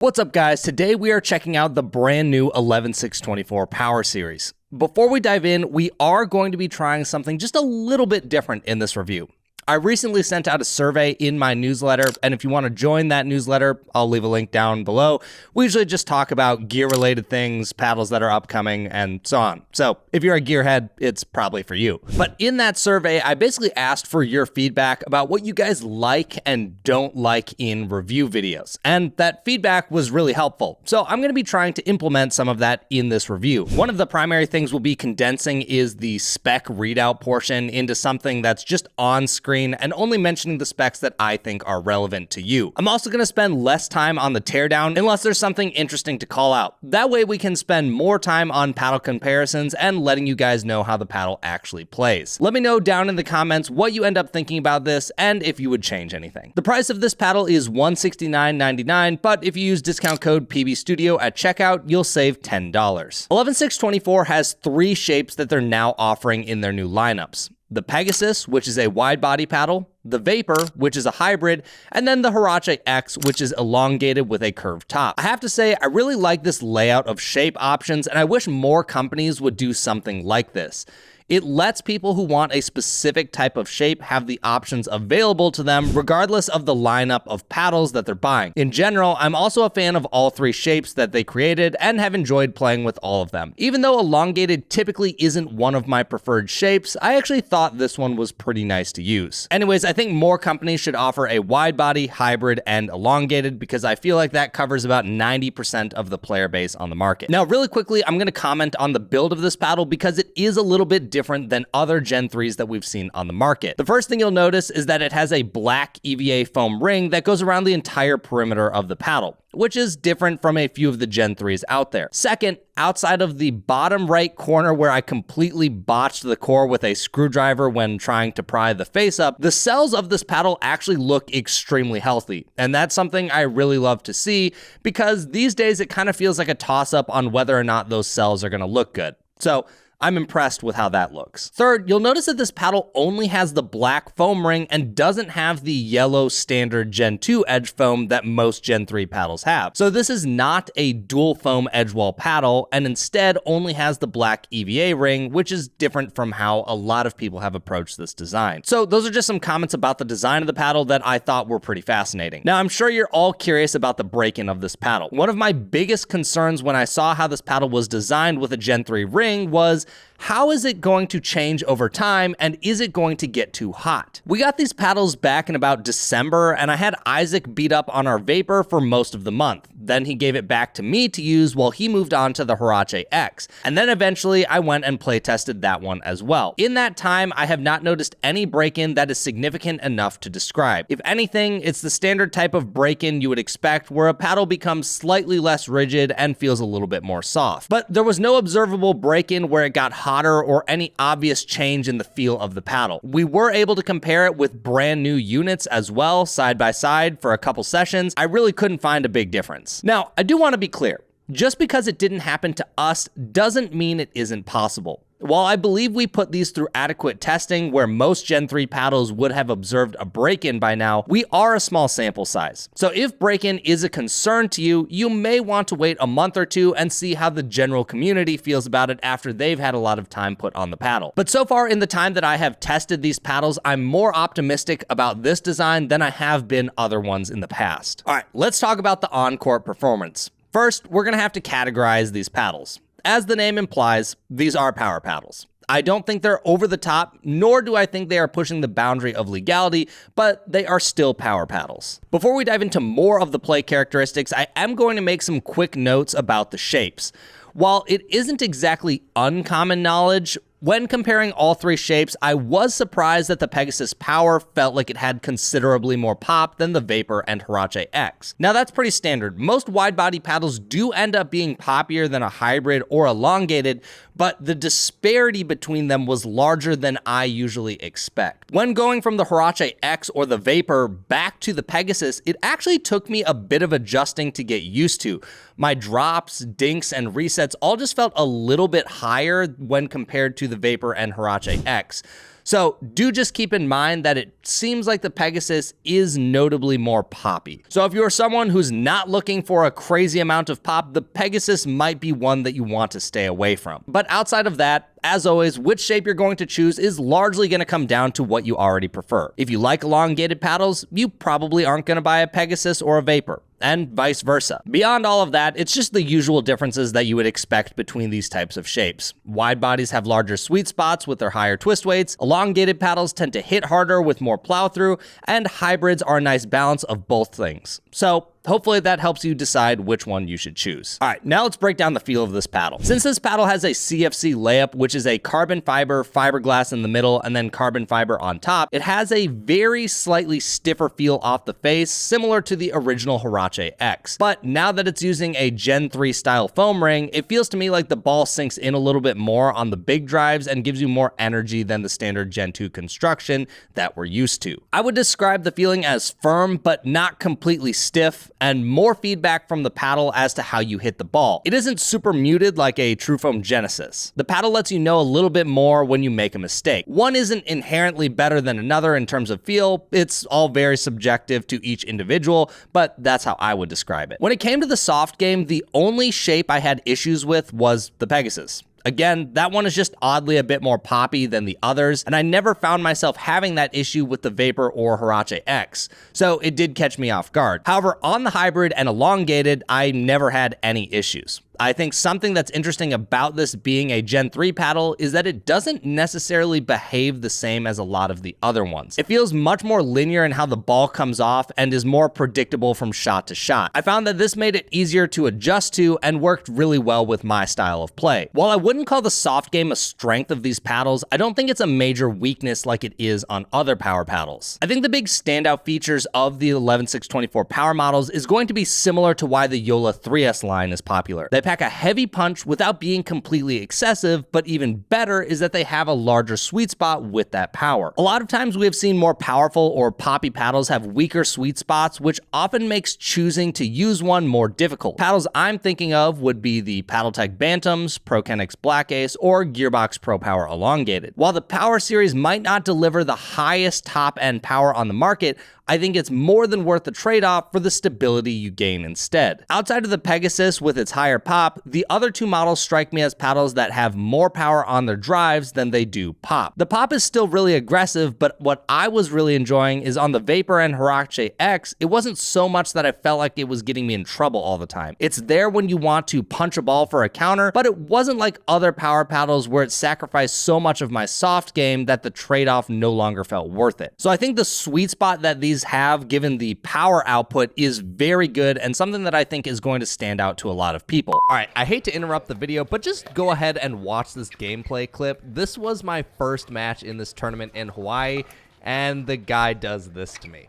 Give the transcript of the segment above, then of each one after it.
What's up, guys? Today we are checking out the brand new 11six24 Power Series. Before we dive in, we are going to be trying something just a little bit different in this review. I recently sent out a survey in my newsletter, and if you want to join that newsletter, I'll leave a link down below. We usually just talk about gear-related things, paddles that are upcoming, and so on. So if you're a gearhead, it's probably for you. But in that survey, I basically asked for your feedback about what you guys like and don't like in review videos, and that feedback was really helpful. So I'm going to be trying to implement some of that in this review. One of the primary things we'll be condensing is the spec readout portion into something that's just on screen and only mentioning the specs that I think are relevant to you. I'm also going to spend less time on the teardown unless there's something interesting to call out. That way we can spend more time on paddle comparisons and letting you guys know how the paddle actually plays. Let me know down in the comments what you end up thinking about this and if you would change anything. The price of this paddle is $169.99, but if you use discount code PBStudio at checkout, you'll save $10. 11six24 has 3 shapes that they're now offering in their new lineups. The Pegasus, which is a wide body paddle, the Vapor, which is a hybrid, and then the Hurache-X, which is elongated with a curved top. I have to say, I really like this layout of shape options, and I wish more companies would do something like this. It lets people who want a specific type of shape have the options available to them regardless of the lineup of paddles that they're buying. In general, I'm also a fan of all 3 shapes that they created and have enjoyed playing with all of them. Even though elongated typically isn't one of my preferred shapes, I actually thought this one was pretty nice to use. Anyways, I think more companies should offer a wide body, hybrid, and elongated because I feel like that covers about 90% of the player base on the market. Now, really quickly, I'm going to comment on the build of this paddle because it is a little bit different than other Gen 3s that we've seen on the market. The first thing you'll notice is that it has a black EVA foam ring that goes around the entire perimeter of the paddle, which is different from a few of the Gen 3s out there. Second, outside of the bottom right corner where I completely botched the core with a screwdriver when trying to pry the face up, the cells of this paddle actually look extremely healthy. And that's something I really love to see because these days it kind of feels like a toss-up on whether or not those cells are going to look good. So I'm impressed with how that looks. Third, you'll notice that this paddle only has the black foam ring and doesn't have the yellow standard Gen 2 edge foam that most Gen 3 paddles have. So this is not a dual foam edge wall paddle and instead only has the black EVA ring, which is different from how a lot of people have approached this design. So those are just some comments about the design of the paddle that I thought were pretty fascinating. Now, I'm sure you're all curious about the break-in of this paddle. One of my biggest concerns when I saw how this paddle was designed with a Gen 3 ring was, how is it going to change over time, and is it going to get too hot? We got these paddles back in about December, and I had Isaac beat up on our Vapor for most of the month. Then he gave it back to me to use while he moved on to the Hurache-X. And then eventually I went and play tested that one as well. In that time, I have not noticed any break-in that is significant enough to describe. If anything, it's the standard type of break-in you would expect where a paddle becomes slightly less rigid and feels a little bit more soft. But there was no observable break-in where it got hotter or any obvious change in the feel of the paddle. We were able to compare it with brand new units as well, side by side for a couple sessions. I really couldn't find a big difference. Now, I do want to be clear. Just because it didn't happen to us doesn't mean it isn't possible. While I believe we put these through adequate testing where most Gen 3 paddles would have observed a break-in by now, we are a small sample size. So if break-in is a concern to you, you may want to wait a month or two and see how the general community feels about it after they've had a lot of time put on the paddle. But so far in the time that I have tested these paddles, I'm more optimistic about this design than I have been other ones in the past. All right, let's talk about the on-court performance. First, we're going to have to categorize these paddles. As the name implies, these are power paddles. I don't think they're over the top, nor do I think they are pushing the boundary of legality, but they are still power paddles. Before we dive into more of the play characteristics, I am going to make some quick notes about the shapes. While it isn't exactly uncommon knowledge, when comparing all 3 shapes, I was surprised that the Pegasus Power felt like it had considerably more pop than the Vapor and Hurache-X. Now that's pretty standard. Most wide body paddles do end up being poppier than a hybrid or elongated, but the disparity between them was larger than I usually expect. When going from the Hurache-X or the Vapor back to the Pegasus, it actually took me a bit of adjusting to get used to. My drops, dinks, and resets all just felt a little bit higher when compared to the Vapor and Hurache-X. So do just keep in mind that it seems like the Pegasus is notably more poppy. So if you're someone who's not looking for a crazy amount of pop, the Pegasus might be one that you want to stay away from. But outside of that, as always, which shape you're going to choose is largely going to come down to what you already prefer. If you like elongated paddles, you probably aren't going to buy a Pegasus or a Vapor, and vice versa. Beyond all of that, it's just the usual differences that you would expect between these types of shapes. Wide bodies have larger sweet spots with their higher twist weights, elongated paddles tend to hit harder with more plow through, and hybrids are a nice balance of both things. So hopefully that helps you decide which one you should choose. All right, now let's break down the feel of this paddle. Since this paddle has a CFC layup, which is a carbon fiber, fiberglass in the middle, and then carbon fiber on top, it has a very slightly stiffer feel off the face, similar to the original Hurache-X. But now that it's using a Gen 3 style foam ring, it feels to me like the ball sinks in a little bit more on the big drives and gives you more energy than the standard Gen 2 construction that we're used to. I would describe the feeling as firm, but not completely stiff, and more feedback from the paddle as to how you hit the ball. It isn't super muted like a TruFoam Genesis. The paddle lets you know a little bit more when you make a mistake. One isn't inherently better than another in terms of feel. It's all very subjective to each individual, but that's how I would describe it. When it came to the soft game, the only shape I had issues with was the Pegasus. Again, that one is just oddly a bit more poppy than the others, and I never found myself having that issue with the Vapor or Hurache-X, so it did catch me off guard. However, on the hybrid and elongated, I never had any issues. I think something that's interesting about this being a Gen 3 paddle is that it doesn't necessarily behave the same as a lot of the other ones. It feels much more linear in how the ball comes off and is more predictable from shot to shot. I found that this made it easier to adjust to and worked really well with my style of play. While I wouldn't call the soft game a strength of these paddles, I don't think it's a major weakness like it is on other power paddles. I think the big standout features of the 11six24 power models is going to be similar to why the Joola 3S line is popular. They pack a heavy punch without being completely excessive, but even better is that they have a larger sweet spot with that power. A lot of times we have seen more powerful or poppy paddles have weaker sweet spots, which often makes choosing to use one more difficult. Paddles I'm thinking of would be the PaddleTek Bantams, ProKennex Black Ace, or Gearbox Pro Power Elongated. While the Power Series might not deliver the highest top-end power on the market, I think it's more than worth the trade-off for the stability you gain instead. Outside of the Pegasus with its higher pop, the other two models strike me as paddles that have more power on their drives than they do pop. The pop is still really aggressive, but what I was really enjoying is on the Vapor and Hurache-X, it wasn't so much that I felt like it was getting me in trouble all the time. It's there when you want to punch a ball for a counter, but it wasn't like other power paddles where it sacrificed so much of my soft game that the trade-off no longer felt worth it. So I think the sweet spot that these have given the power output is very good and something that I think is going to stand out to a lot of people. All right, I hate to interrupt the video, but just go ahead and watch this gameplay clip. This was my first match in this tournament in Hawaii, and the guy does this to me.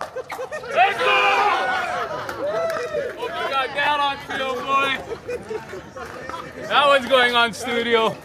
Let's go! Hope you got that on film, boy. That one's going on studio.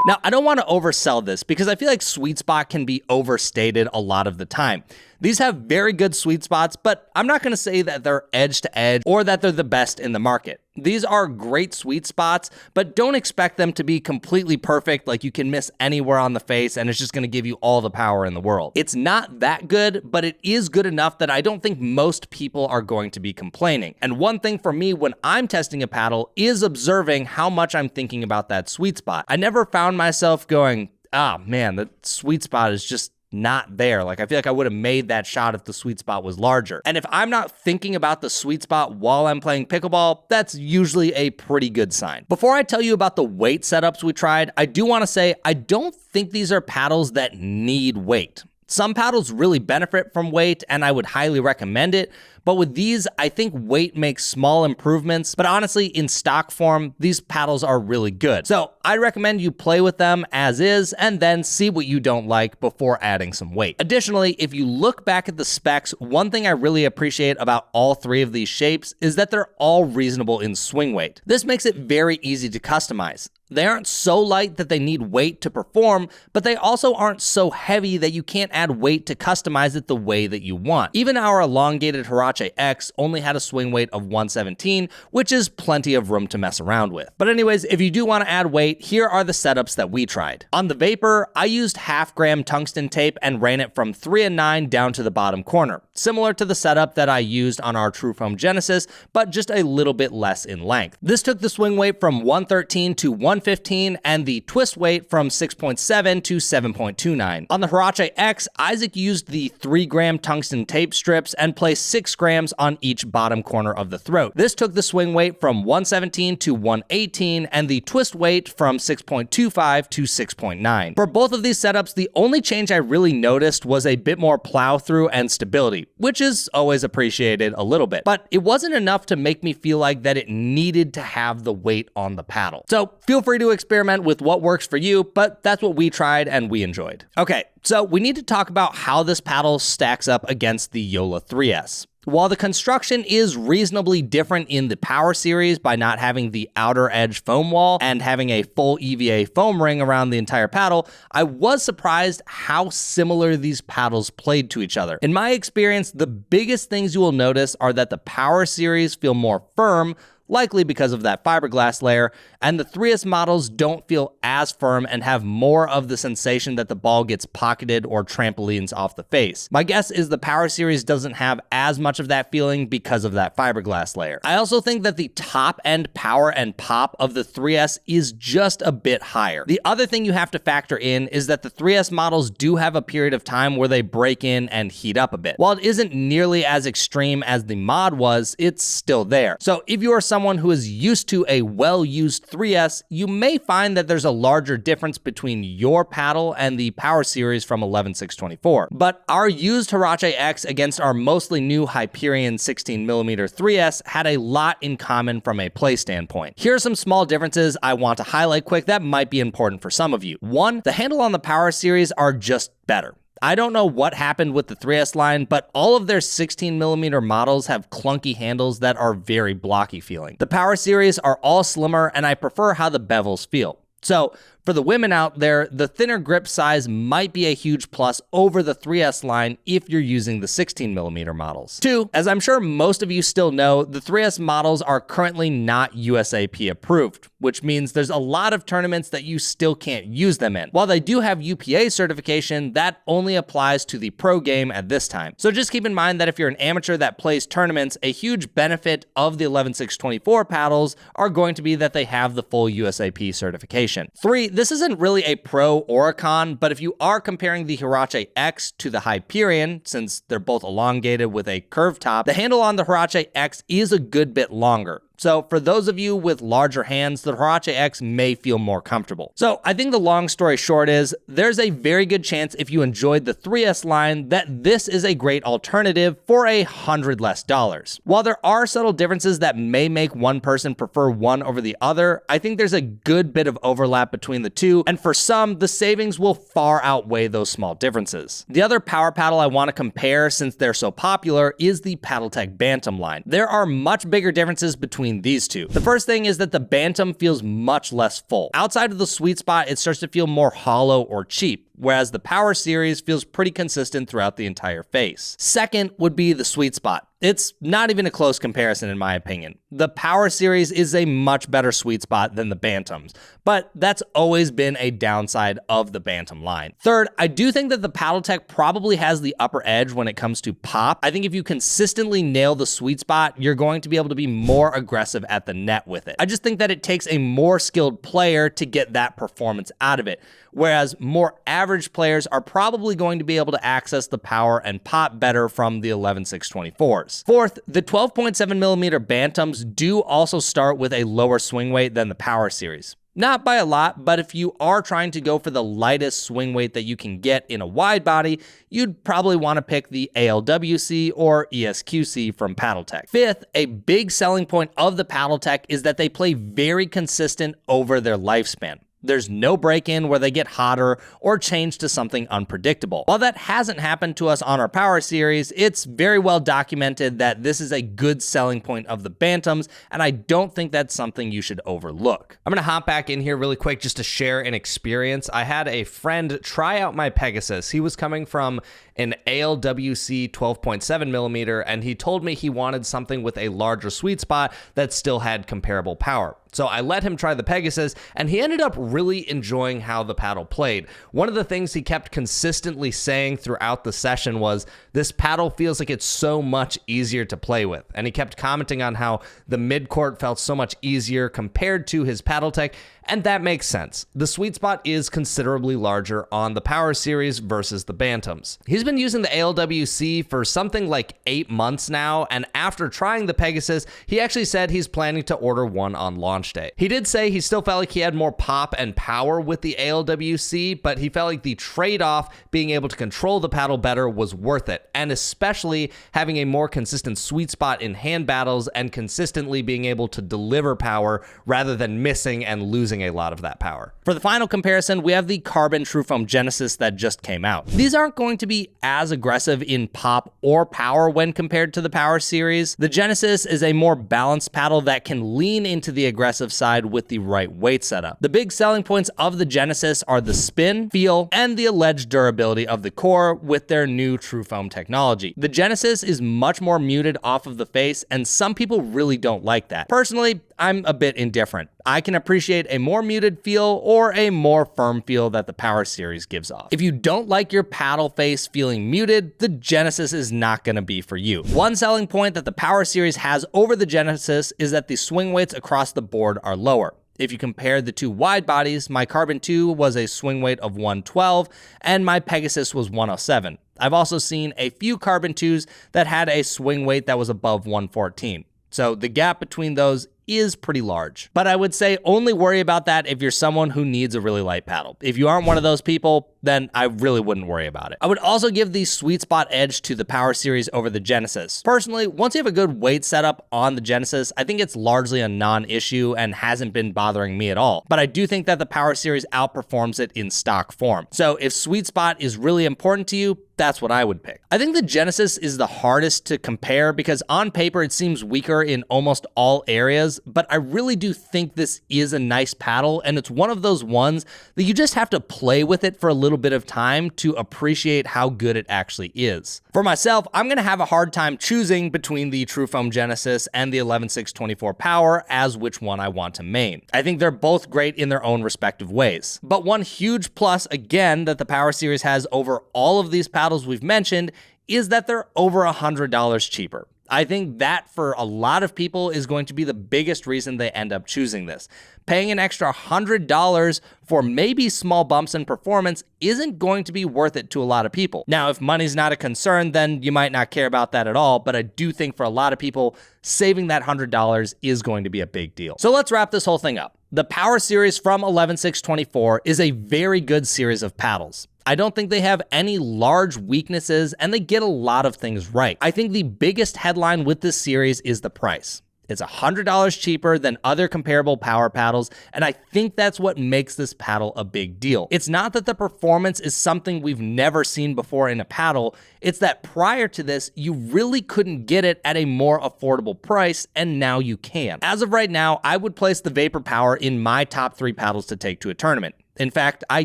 Now, I don't want to oversell this because I feel like sweet spot can be overstated a lot of the time. These have very good sweet spots, but I'm not going to say that they're edge to edge or that they're the best in the market. These are great sweet spots, but don't expect them to be completely perfect, like you can miss anywhere on the face and it's just going to give you all the power in the world. It's not that good, but it is good enough that I don't think most people are going to be complaining. And one thing for me when I'm testing a paddle is observing how much I'm thinking about that sweet spot. I never found myself going, ah, man, the sweet spot is just not there. Like, I feel like I would have made that shot if the sweet spot was larger. And if I'm not thinking about the sweet spot while I'm playing pickleball, that's usually a pretty good sign. Before I tell you about the weight setups we tried, I do want to say I don't think these are paddles that need weight. Some paddles really benefit from weight, and I would highly recommend it. But with these, I think weight makes small improvements. But honestly, in stock form, these paddles are really good. So I recommend you play with them as is, and then see what you don't like before adding some weight. Additionally, if you look back at the specs, one thing I really appreciate about all three of these shapes is that they're all reasonable in swing weight. This makes it very easy to customize. They aren't so light that they need weight to perform, but they also aren't so heavy that you can't add weight to customize it the way that you want. Even our elongated Hurache Hurache-X only had a swing weight of 117, which is plenty of room to mess around with. But anyways, if you do want to add weight, here are the setups that we tried. On the Vapor, I used half-gram tungsten tape and ran it from 3 and 9 down to the bottom corner, similar to the setup that I used on our TruFoam Genesis, but just a little bit less in length. This took the swing weight from 113 to 115 and the twist weight from 6.7 to 7.29. On the Hurache-X, Isaac used the 3-gram tungsten tape strips and placed 6 grams on each bottom corner of the throat. This took the swing weight from 117 to 118 and the twist weight from 6.25 to 6.9. For both of these setups, the only change I really noticed was a bit more plow through and stability, which is always appreciated a little bit, but it wasn't enough to make me feel like that it needed to have the weight on the paddle. So feel free to experiment with what works for you, but that's what we tried and we enjoyed. Okay, so we need to talk about how this paddle stacks up against the Joola 3S. While the construction is reasonably different in the Power Series by not having the outer edge foam wall and having a full EVA foam ring around the entire paddle, I was surprised how similar these paddles played to each other. In my experience, the biggest things you will notice are that the Power Series feel more firm, likely because of that fiberglass layer, and the 3S models don't feel as firm and have more of the sensation that the ball gets pocketed or trampolines off the face. My guess is the Power Series doesn't have as much of that feeling because of that fiberglass layer. I also think that the top end power and pop of the 3S is just a bit higher. The other thing you have to factor in is that the 3S models do have a period of time where they break in and heat up a bit. While it isn't nearly as extreme as the mod was, it's still there. So if you are someone who is used to a well-used 3S, you may find that there's a larger difference between your paddle and the Power Series from 11six24. But our used Hurache-X against our mostly new Hyperion 16mm 3S had a lot in common from a play standpoint. Here are some small differences I want to highlight quick that might be important for some of you. One, the handle on the Power Series are just better. I don't know what happened with the 3S line, but all of their 16mm models have clunky handles that are very blocky feeling. The Power Series are all slimmer, and I prefer how the bevels feel. So for the women out there, the thinner grip size might be a huge plus over the 3S line if you're using the 16mm models. Two, as I'm sure most of you still know, the 3S models are currently not USAP approved, which means there's a lot of tournaments that you still can't use them in. While they do have UPA certification, that only applies to the pro game at this time. So just keep in mind that if you're an amateur that plays tournaments, a huge benefit of the 11six24 paddles are going to be that they have the full USAP certification. Three, this isn't really a pro or a con, but if you are comparing the Hurache-X to the Hyperion, since they're both elongated with a curved top, the handle on the Hurache-X is a good bit longer. So for those of you with larger hands, the Hurache-X may feel more comfortable. So I think the long story short is there's a very good chance if you enjoyed the 3S line that this is a great alternative for $100 less. While there are subtle differences that may make one person prefer one over the other, I think there's a good bit of overlap between the two, and for some, the savings will far outweigh those small differences. The other power paddle I want to compare, since they're so popular, is the PaddleTek Bantam line. There are much bigger differences between these two. The first thing is that the Bantam feels much less full. Outside of the sweet spot, it starts to feel more hollow or cheap, whereas the Power Series feels pretty consistent throughout the entire face. Second would be the sweet spot. It's not even a close comparison in my opinion. The Power Series is a much better sweet spot than the Bantams, but that's always been a downside of the Bantam line. Third, I do think that the PaddleTek probably has the upper edge when it comes to pop. I think if you consistently nail the sweet spot, you're going to be able to be more aggressive at the net with it. I just think that it takes a more skilled player to get that performance out of it, whereas more average players are probably going to be able to access the power and pop better from the 11six24s. Fourth, the 12.7mm Bantams do also start with a lower swing weight than the Power Series. Not by a lot, but if you are trying to go for the lightest swing weight that you can get in a wide body, you'd probably want to pick the ALWC or ESQC from PaddleTek. Fifth, a big selling point of the PaddleTek is that they play very consistent over their lifespan. There's no break-in where they get hotter or change to something unpredictable. While that hasn't happened to us on our Power Series, it's very well documented that this is a good selling point of the Bantams, and I don't think that's something you should overlook. I'm gonna hop back in here really quick just to share an experience. I had a friend try out my Pegasus. He was coming from an ALWC 12.7mm, and he told me he wanted something with a larger sweet spot that still had comparable power. So I let him try the Pegasus, and he ended up really enjoying how the paddle played. One of the things he kept consistently saying throughout the session was, this paddle feels like it's so much easier to play with. And he kept commenting on how the midcourt felt so much easier compared to his PaddleTek, and that makes sense. The sweet spot is considerably larger on the Power Series versus the Bantams. He's been using the ALWC for something like 8 months now, and after trying the Pegasus, he actually said he's planning to order one on launch day. He did say he still felt like he had more pop and power with the ALWC, but he felt like the trade-off, being able to control the paddle better, was worth it, and especially having a more consistent sweet spot in hand battles and consistently being able to deliver power rather than missing and losing a lot of that power. For the final comparison, we have the Carbon TruFoam Genesis that just came out. These aren't going to be as aggressive in pop or power when compared to the Power Series. The Genesis is a more balanced paddle that can lean into the aggressive side with the right weight setup. The big selling points of the Genesis are the spin, feel, and the alleged durability of the core with their new TruFoam technology. The Genesis is much more muted off of the face, and some people really don't like that. Personally, I'm a bit indifferent. I can appreciate a more muted feel or a more firm feel that the Power Series gives off. If you don't like your paddle face feeling muted, the Genesis is not going to be for you. One selling point that the Power Series has over the Genesis is that the swing weights across the board are lower. If you compare the two wide bodies, my Carbon 2 was a swing weight of 112 and my Pegasus was 107. I've also seen a few Carbon 2s that had a swing weight that was above 114. So the gap between those is pretty large. But I would say only worry about that if you're someone who needs a really light paddle. If you aren't one of those people, then I really wouldn't worry about it. I would also give the sweet spot edge to the Power Series over the Genesis. Personally, once you have a good weight setup on the Genesis, I think it's largely a non-issue and hasn't been bothering me at all. But I do think that the Power Series outperforms it in stock form. So if sweet spot is really important to you, that's what I would pick. I think the Genesis is the hardest to compare because on paper it seems weaker in almost all areas, but I really do think this is a nice paddle, and it's one of those ones that you just have to play with it for a little bit of time to appreciate how good it actually is. For myself, I'm going to have a hard time choosing between the TruFoam Genesis and the 11six24 Power as which one I want to main. I think they're both great in their own respective ways. But one huge plus, again, that the Power Series has over all of these paddles we've mentioned is that they're over $100 cheaper. I think that for a lot of people is going to be the biggest reason they end up choosing this. Paying an extra $100 for maybe small bumps in performance isn't going to be worth it to a lot of people. Now, if money's not a concern, then you might not care about that at all, but I do think for a lot of people, saving that $100 is going to be a big deal. So let's wrap this whole thing up. The Power Series from 11six24 is a very good series of paddles. I don't think they have any large weaknesses, and they get a lot of things right. I think the biggest headline with this series is the price. It's $100 cheaper than other comparable power paddles, and I think that's what makes this paddle a big deal. It's not that the performance is something we've never seen before in a paddle, it's that prior to this, you really couldn't get it at a more affordable price, and now you can. As of right now, I would place the Vapor Power in my top 3 paddles to take to a tournament. In fact, I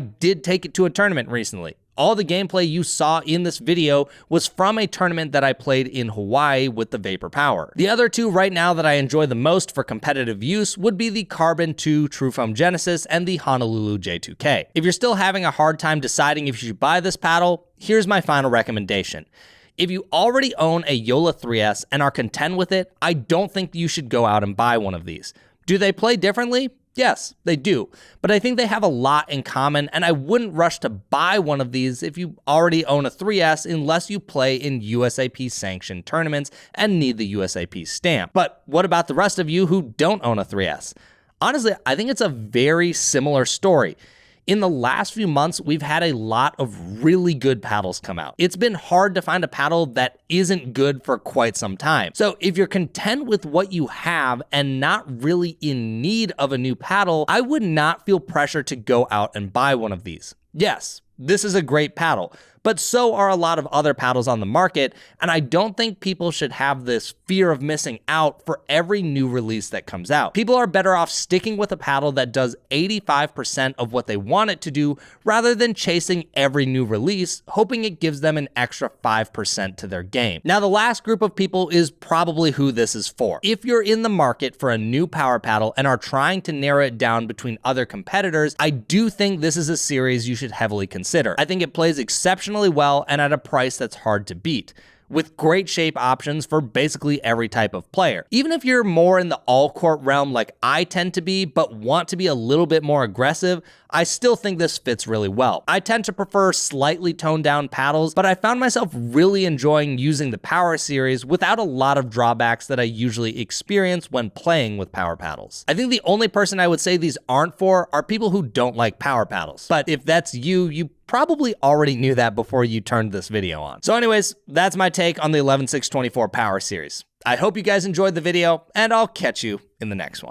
did take it to a tournament recently. All the gameplay you saw in this video was from a tournament that I played in Hawaii with the Vapor Power. The other two right now that I enjoy the most for competitive use would be the Carbon 2 TruFoam Genesis and the Honolulu J2K. If you're still having a hard time deciding if you should buy this paddle, here's my final recommendation. If you already own a Joola 3S and are content with it, I don't think you should go out and buy one of these. Do they play differently? Yes, they do, but I think they have a lot in common, and I wouldn't rush to buy one of these if you already own a 3S unless you play in USAP sanctioned tournaments and need the USAP stamp. But what about the rest of you who don't own a 3S? Honestly, I think it's a very similar story. In the last few months, we've had a lot of really good paddles come out. It's been hard to find a paddle that isn't good for quite some time. So if you're content with what you have and not really in need of a new paddle, I would not feel pressure to go out and buy one of these. Yes, this is a great paddle, but so are a lot of other paddles on the market, and I don't think people should have this fear of missing out for every new release that comes out. People are better off sticking with a paddle that does 85% of what they want it to do rather than chasing every new release, hoping it gives them an extra 5% to their game. Now, the last group of people is probably who this is for. If you're in the market for a new power paddle and are trying to narrow it down between other competitors, I do think this is a series you should heavily consider. I think it plays exceptionally well and at a price that's hard to beat, with great shape options for basically every type of player. Even if you're more in the all-court realm like I tend to be, but want to be a little bit more aggressive, I still think this fits really well. I tend to prefer slightly toned down paddles, but I found myself really enjoying using the Power series without a lot of drawbacks that I usually experience when playing with power paddles. I think the only person I would say these aren't for are people who don't like power paddles. But if that's you, you probably already knew that before you turned this video on. So anyways, that's my take on the 11six24 Power series. I hope you guys enjoyed the video, and I'll catch you in the next one.